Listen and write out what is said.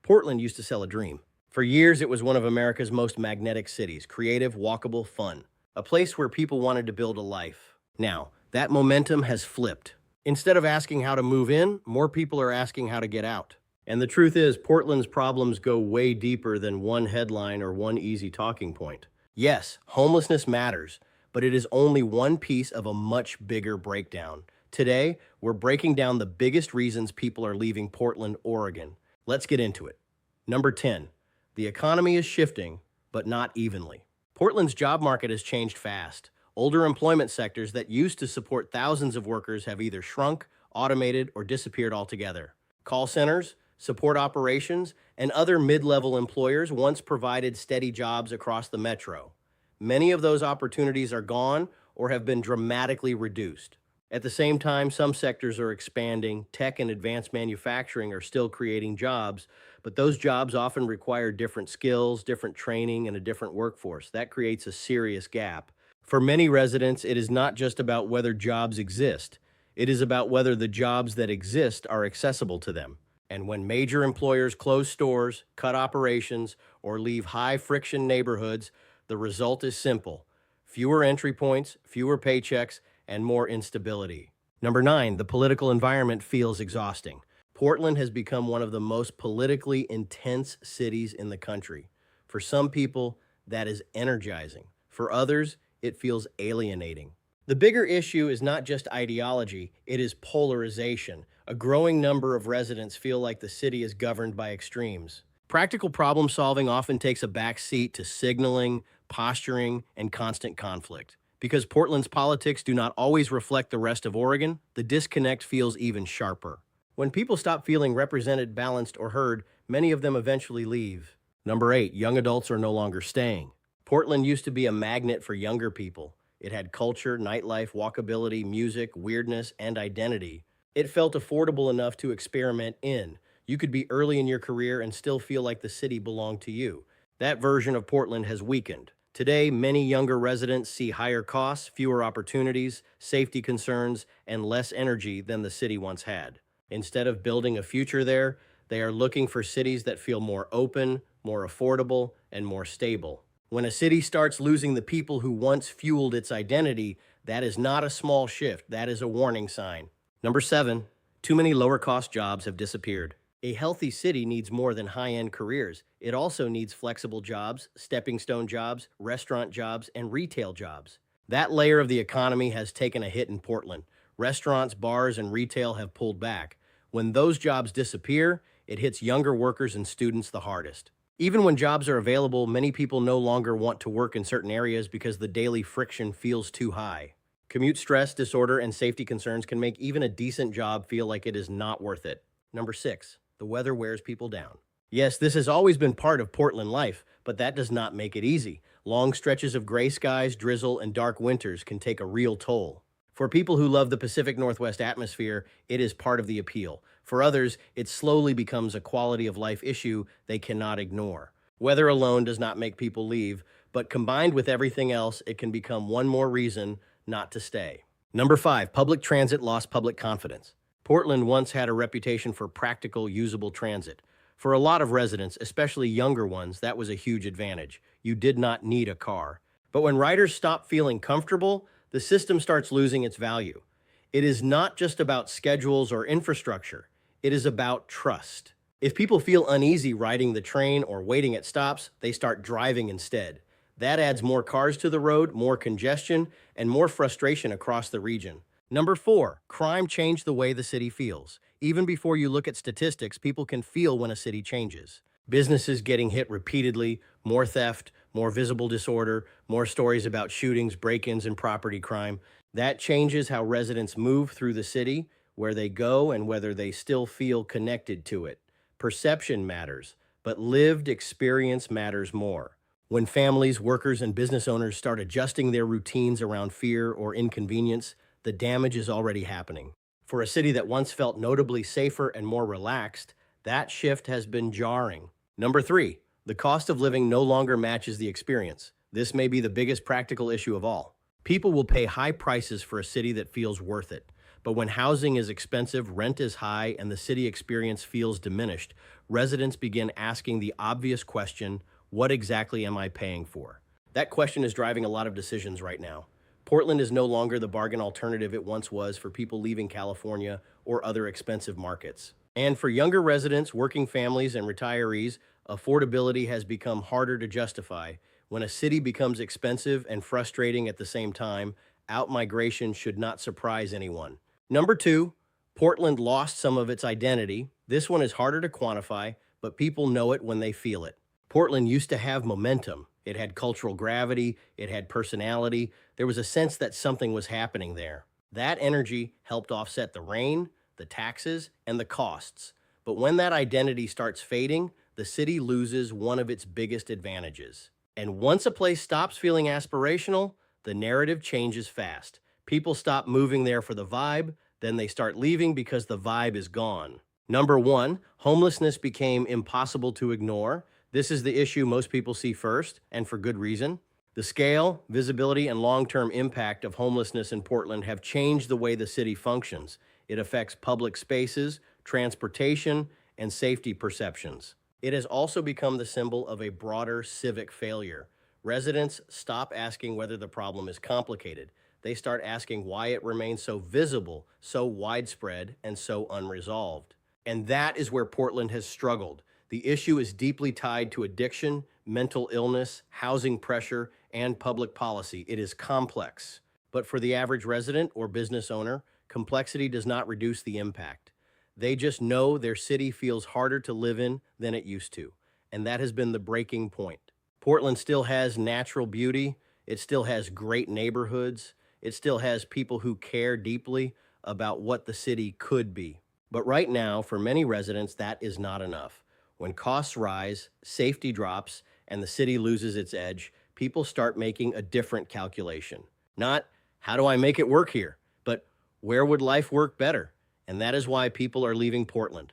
Portland used to sell a dream. For years, it was one of America's most magnetic cities, creative, walkable, fun. A place where people wanted to build a life. Now, that momentum has flipped. Instead of asking how to move in, more people are asking how to get out. And the truth is, Portland's problems go way deeper than one headline or one easy talking point. Yes, homelessness matters, but it is only one piece of a much bigger breakdown. Today, we're breaking down the biggest reasons people are leaving Portland, Oregon. Let's get into it. Number 10, the economy is shifting, but not evenly. Portland's job market has changed fast. Older employment sectors that used to support thousands of workers have either shrunk, automated, or disappeared altogether. Call centers, support operations, and other mid-level employers once provided steady jobs across the metro. Many of those opportunities are gone or have been dramatically reduced. At the same time, some sectors are expanding. Tech and advanced manufacturing are still creating jobs, but those jobs often require different skills, different training, and a different workforce. That creates a serious gap. For many residents, it is not just about whether jobs exist. It is about whether the jobs that exist are accessible to them. And when major employers close stores, cut operations, or leave high-friction neighborhoods, the result is simple: fewer entry points, fewer paychecks, and more instability. Number 9, the political environment feels exhausting. Portland has become one of the most politically intense cities in the country. For some people, that is energizing. For others, it feels alienating. The bigger issue is not just ideology, it is polarization. A growing number of residents feel like the city is governed by extremes. Practical problem solving often takes a back seat to signaling, posturing, and constant conflict. Because Portland's politics do not always reflect the rest of Oregon, the disconnect feels even sharper. When people stop feeling represented, balanced, or heard, many of them eventually leave. Number 8, young adults are no longer staying. Portland used to be a magnet for younger people. It had culture, nightlife, walkability, music, weirdness, and identity. It felt affordable enough to experiment in. You could be early in your career and still feel like the city belonged to you. That version of Portland has weakened. Today, many younger residents see higher costs, fewer opportunities, safety concerns, and less energy than the city once had. Instead of building a future there, they are looking for cities that feel more open, more affordable, and more stable. When a city starts losing the people who once fueled its identity, that is not a small shift, that is a warning sign. Number 7, too many lower-cost jobs have disappeared. A healthy city needs more than high-end careers. It also needs flexible jobs, stepping stone jobs, restaurant jobs, and retail jobs. That layer of the economy has taken a hit in Portland. Restaurants, bars, and retail have pulled back. When those jobs disappear, it hits younger workers and students the hardest. Even when jobs are available, many people no longer want to work in certain areas because the daily friction feels too high. Commute stress, disorder, and safety concerns can make even a decent job feel like it is not worth it. Number 6, the weather wears people down. Yes, this has always been part of Portland life, but that does not make it easy. Long stretches of gray skies, drizzle, and dark winters can take a real toll. For people who love the Pacific Northwest atmosphere, it is part of the appeal. For others, it slowly becomes a quality of life issue they cannot ignore. Weather alone does not make people leave, but combined with everything else, it can become one more reason not to stay. Number 5, public transit lost public confidence. Portland once had a reputation for practical, usable transit. For a lot of residents, especially younger ones, that was a huge advantage. You did not need a car. But when riders stop feeling comfortable, the system starts losing its value. It is not just about schedules or infrastructure. It is about trust. If people feel uneasy riding the train or waiting at stops, they start driving instead. That adds more cars to the road, more congestion, and more frustration across the region. Number 4, crime changed the way the city feels. Even before you look at statistics, people can feel when a city changes. Businesses getting hit repeatedly, more theft, more visible disorder, more stories about shootings, break-ins, and property crime. That changes how residents move through the city, where they go, and whether they still feel connected to it. Perception matters, but lived experience matters more. When families, workers, and business owners start adjusting their routines around fear or inconvenience, the damage is already happening. For a city that once felt notably safer and more relaxed, that shift has been jarring. Number 3, the cost of living no longer matches the experience. This may be the biggest practical issue of all. People will pay high prices for a city that feels worth it, But when housing is expensive, rent is high, and the city experience feels diminished, residents begin asking the obvious question, what exactly am I paying for? That question is driving a lot of decisions right now. Portland is no longer the bargain alternative it once was for people leaving California or other expensive markets. And for younger residents, working families, and retirees, affordability has become harder to justify. When a city becomes expensive and frustrating at the same time, outmigration should not surprise anyone. Number two, Portland lost some of its identity. This one is harder to quantify, but people know it when they feel it. Portland used to have momentum. It had cultural gravity, it had personality. There was a sense that something was happening there. That energy helped offset the rain, the taxes, and the costs. But when that identity starts fading, the city loses one of its biggest advantages. And once a place stops feeling aspirational, the narrative changes fast. People stop moving there for the vibe, then they start leaving because the vibe is gone. Number one, homelessness became impossible to ignore. This is the issue most people see first, and for good reason. The scale, visibility, and long-term impact of homelessness in Portland have changed the way the city functions. It affects public spaces, transportation, and safety perceptions. It has also become the symbol of a broader civic failure. Residents stop asking whether the problem is complicated. They start asking why it remains so visible, so widespread, and so unresolved. And that is where Portland has struggled. The issue is deeply tied to addiction, mental illness, housing pressure, and public policy. It is complex. But for the average resident or business owner, complexity does not reduce the impact. They just know their city feels harder to live in than it used to. And that has been the breaking point. Portland still has natural beauty. It still has great neighborhoods. It still has people who care deeply about what the city could be. But right now, for many residents, that is not enough. When costs rise, safety drops, and the city loses its edge, people start making a different calculation. Not, how do I make it work here? But where would life work better? And that is why people are leaving Portland.